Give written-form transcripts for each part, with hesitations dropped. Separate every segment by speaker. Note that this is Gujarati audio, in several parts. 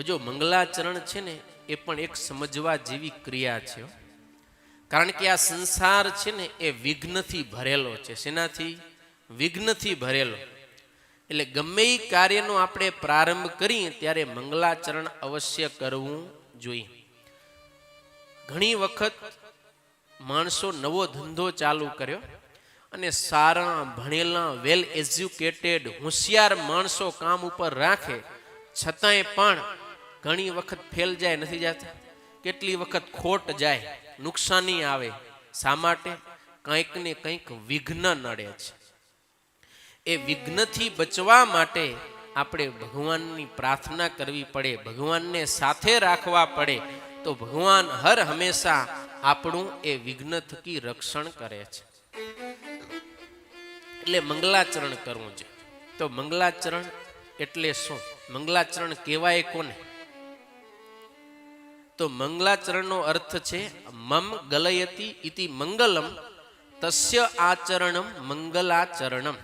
Speaker 1: જો મંગલાચરણ છે ને એ પણ એક સમજવા જેવી ક્રિયા છે, કારણ કે આ સંસાર છે ને એ વિઘ્નથી ભરેલો છે. શેનાથી? વિઘ્નથી ભરેલો. એટલે ગમે એ કાર્યનો આપણે પ્રારંભ કરીએ ત્યારે મંગલાચરણ અવશ્ય કરવું જોઈએ. ઘણી વખત માણસો નવો ધંધો ચાલુ કર્યો અને સારા ભણેલા વેલ એજ્યુકેટેડ હોશિયાર માણસો કામ ઉપર રાખે, છતાંય પણ ઘણી વખત ફેલ જાય, નથી જતા? કેટલી વખત ખોટ જાય, નુકસાની આવે. શા માટે? કંઈક ને કંઈક વિઘ્ન નડે છે. એ વિઘ્નથી બચવા માટે આપણે ભગવાનની પ્રાર્થના કરવી પડે, ભગવાનને સાથે રાખવા પડે, તો ભગવાન હર હંમેશા આપણું એ વિઘ્ન થકી રક્ષણ કરે છે. એટલે મંગલાચરણ કરવું છે. તો મંગલાચરણ એટલે શું? મંગલાચરણ કહેવાય કોને? તો મંગલાચરણનો અર્થ છે મમ ગલયતિ ઇતિ મંગલમ તસ્ય આચરણમ મંગલાચરણમ.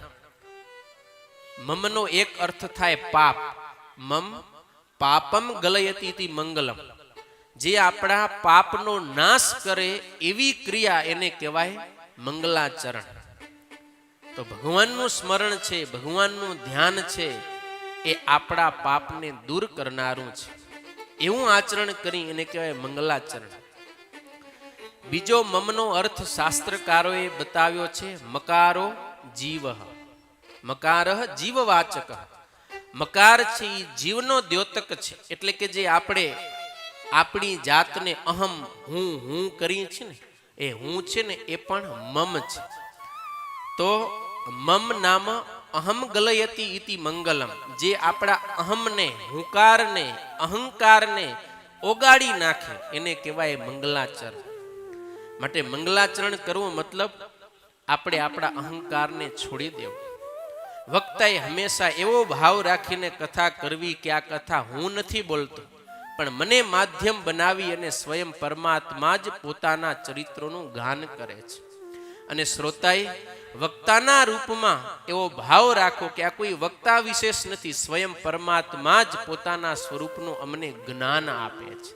Speaker 1: મમનો એક અર્થ થાય પાપ. મમ પાપમ ગલયતિ ઇતિ મંગલમ. જે આપણા પાપનો નાશ કરે એવી ક્રિયા એને કહેવાય મંગલાચરણ. તો ભગવાનનું સ્મરણ છે, ભગવાનનું ધ્યાન છે, એ આપણા પાપને દૂર કરનારું છે. એવું આચરણ કરી એને કહેવાય મંગલાચરણ. બીજો મમનો અર્થ શાસ્ત્રકારોએ બતાવ્યો છે મકારો જીવ. મકારઃ જીવવાચક. મકાર છે એ જીવનો દ્યોતક છે. એટલે કે જે આપણે આપણી જાતને અહમ હું કરીએ છીએ ને, એ હું છે ને એ પણ મમ છે. તો મમ નામ અહમ ગલયતિ ઇતિ મંગલમ. જે આપણા અહમને, હુંકારને, અહંકારને ઓગાળી નાખે એને કહેવાય મંગલાચરણ. માટે મંગલાચરણ કરવું મતલબ આપણે આપણા અહંકારને છોડી દેવું. વક્તાએ હંમેશા એવો ભાવ રાખીને કથા કરવી કે આ કથા હું નથી બોલતો, પણ મને માધ્યમ બનાવી અને સ્વયં પરમાત્મા જ પોતાના ચરિત્રોનું ગાન કરે છે. અને શ્રોતાએ વક્તાના રૂપમાં એવો ભાવ રાખો કે આ કોઈ વક્તા વિશેષ નથી, સ્વયં પરમાત્મા જ પોતાના સ્વરૂપનું અમને જ્ઞાન આપે છે.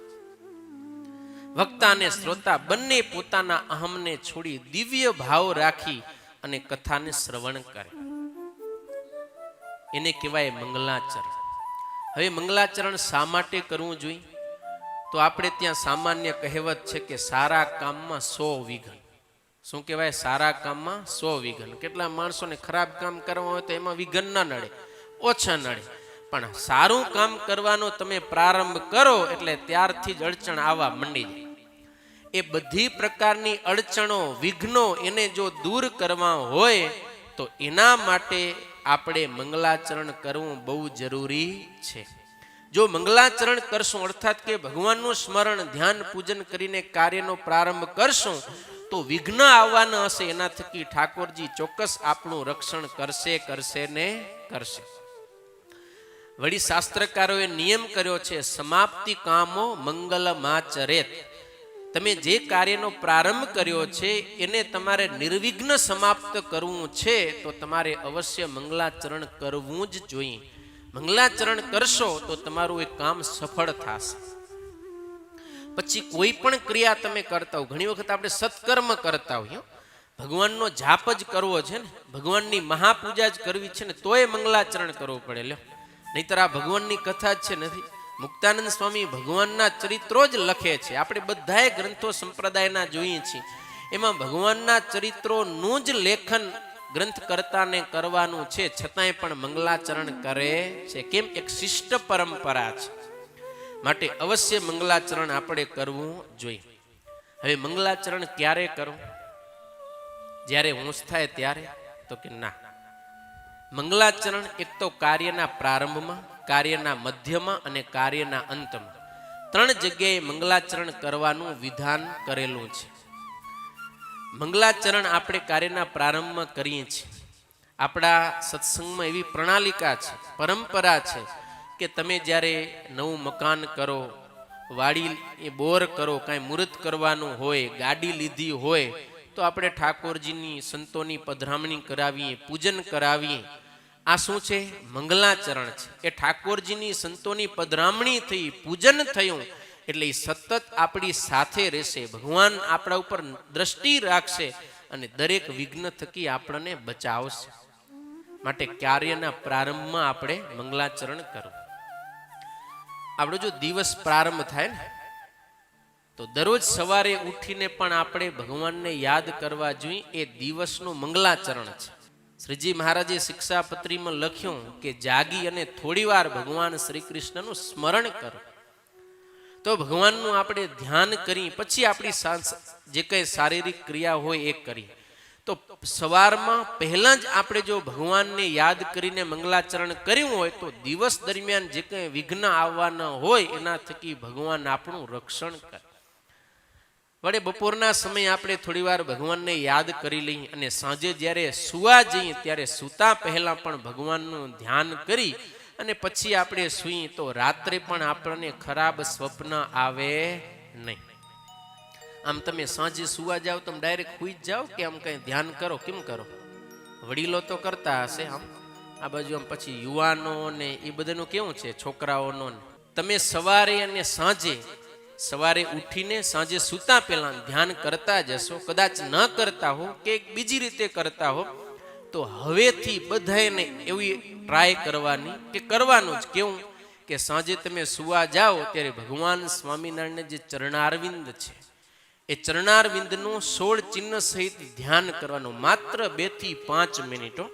Speaker 1: વક્તા અને શ્રોતા બંને પોતાના અહમને છોડી દિવ્ય ભાવ રાખી અને કથાને શ્રવણ કરે, એને કહેવાય મંગલાચરણ. હવે મંગલાચરણ શા માટે કરવું જોઈએ? તો આપણે ત્યાં સામાન્ય કહેવત છે કે સારા કામમાં 100 વિઘ્ન. શું કહેવાય? સારા કામમાં 100 વિઘ્ન. કેટલા માણસોને ખરાબ કામ કરવા હોય તો એમાં વિઘ્ન ન નડે, ઓછા નડે, પણ સારું કામ કરવાનો તમે પ્રારંભ કરો એટલે ત્યારથી જ અડચણ આવવા માંડી જાય. એ બધી પ્રકારની અડચણો, વિઘ્નો એને જો દૂર કરવા હોય તો એના માટે આપણે મંગલાચરણ કરવું બહુ જરૂરી છે. જો મંગલાચરણ કરશું, અર્થાત કે ભગવાનનું સ્મરણ, ધ્યાન, પૂજન કરીને કાર્યનો પ્રારંભ કરશું, તો વિઘ્ન આવવાના હશે, એના થકી ઠાકોરજી ચોક્કસ આપણું રક્ષણ કરશે ને કરશે. વળી શાસ્ત્રકારોએ નિયમ કર્યો છે સમાપ્તિ કામો મંગલમાચરેત. તમે જે કાર્યનો પ્રારંભ કર્યો છે એને તમારે નિર્વિઘ્ન સમાપ્ત કરવું છે તો તમારે અવશ્ય મંગલાચરણ કરવું જ જોઈએ. મંગલાચરણ કરશો તો તમારું એક કામ સફળ થશે. પછી કોઈ પણ ક્રિયા તમે કરતા હો, ઘણી વખત આપણે સત્કર્મ કરતા હોઈએ, ભગવાનનો જાપ જ કરવો છે ને, ભગવાનની મહાપૂજા જ કરવી છે ને, તોય મંગલાચરણ કરવું પડે. લ્યો, નહીતર આ ભગવાનની કથા જ છે નથી. મુક્તાનંદ સ્વામી ભગવાનના ચરિત્રો જ લખે છે. આપણે બધાએ ગ્રંથો સંપ્રદાયના જોઈએ છીએ, એમાં ભગવાનના ચરિત્રોનું જ લેખન ગ્રંથકર્તાને કરવાનું છે, છતાંય પણ મંગલાચરણ કરે છે. કેમ? એક શિષ્ટ પરંપરા છે. માટે અવશ્ય મંગલાચરણ આપણે કરવું જોઈએ. હવે મંગલાચરણ ક્યારે કરવું? જ્યારે હોશ થાય ત્યારે? તો કે ના, મંગલાચરણ એક તો કાર્યના પ્રારંભમાં, કાર્યના મધ્યમાં અને કાર્યના અંતમાં 3 જગ્યાએ મંગલાચરણ કરવાનું વિધાન કરેલું છે. મંગલાચરણ આપણે કાર્યના પ્રારંભમાં કરીએ છીએ. આપણા સત્સંગમાં એવી પ્રણાલિકા છે, પરંપરા છે કે તમે જ્યારે નવું મકાન કરો, વાડી બોર કરો, કાંઈ મુહૂર્ત કરવાનું હોય, ગાડી લીધી હોય, તો આપણે ઠાકોરજીની, સંતોની પધરામણી કરાવીએ, પૂજન કરાવીએ. આ શું છે? મંગલાચરણ છે. એ ઠાકોરજીની સંતોની પધરામણી થઈ, પૂજન થયું એટલે એ સતત આપણી સાથે રહેશે. ભગવાન આપણા ઉપર દ્રષ્ટિ રાખશે અને દરેક વિઘ્ન થકી આપણને બચાવશે. માટે કાર્યના પ્રારંભમાં આપણે મંગલાચરણ કરવું. આપણો જો દિવસ પ્રારંભ થાય ને તો દરરોજ સવારે ઉઠીને પણ આપણે ભગવાનને યાદ કરવા જોઈએ. એ દિવસનું મંગલાચરણ છે. શ્રીજી મહારાજે શિક્ષાપત્રીમાં લખ્યું કે જાગી અને થોડીવાર ભગવાન શ્રી કૃષ્ણનું સ્મરણ કરો. તો ભગવાનનું આપણે ધ્યાન કરી પછી આપણી જે કંઈ શારીરિક ક્રિયા હોય એ કરી. તો સવારમાં પહેલા જ આપણે જો ભગવાનને યાદ કરીને મંગલાચરણ કર્યું હોય તો દિવસ દરમિયાન જે કંઈ વિઘ્ન આવવાના હોય એના થકી ભગવાન આપણું રક્ષણ કરે. વડે બપોરના સમયે આપણે થોડીવાર ભગવાનને યાદ કરી લઈએ અને સાંજે જ્યારે સૂવા જઈએ ત્યારે સૂતા પહેલા પણ ભગવાનનું ધ્યાન કરી અને પછી આપણે સૂઈએ તો રાત્રે પણ આપણને ખરાબ સ્વપ્ન આવે નહીં. આમ તમે સાંજે સુવા જાઓ તમે ડાયરેક્ટ સુઈ જ જાઓ કે આમ કંઈ ધ્યાન કરો? કેમ કરો? વડીલો તો કરતા હશે. આમ આ બાજુ આમ પછી યુવાનો ને એ બધાનું કેવું છે, છોકરાઓનો. તમે સવારે અને સાંજે, સવારે ઉઠીને સાંજે સૂતા પહેલા ધ્યાન કરતા જશો. કદાચ ન કરતા હો કે બીજી રીતે કરતા હો તો હવેથી બધાને એવી ટ્રાય કરવાની કે કરવાનું જ કેવું કે સાંજે તમે સુવા જાઓ ત્યારે ભગવાન સ્વામિનારાયણ જે ચરણારવિંદ છે એ ચરણારવિંદનું 16 ચિહ્ન સહિત ધ્યાન કરવાનું. માત્ર 2 થી 5 મિનિટો.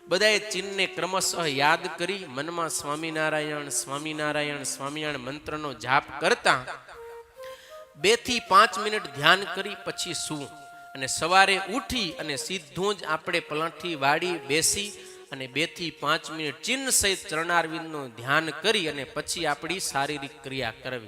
Speaker 1: બધાએ ચિહ્નને ક્રમશઃ યાદ કરી મનમાં સ્વામિનારાયણ સ્વામિનારાયણ સ્વામિનારાયણ મંત્રનો જાપ કરતા 2 થી 5 મિનિટ ધ્યાન કરી પછી સૂવું. અને સવારે ઉઠી અને સીધું જ આપણે પલાઠી વાળી બેસી અને 2 થી 5 મિનિટ ચિહ્ન સહિત ચરણારવિંદનું ધ્યાન કરી અને પછી આપણી શારીરિક ક્રિયા કરવી.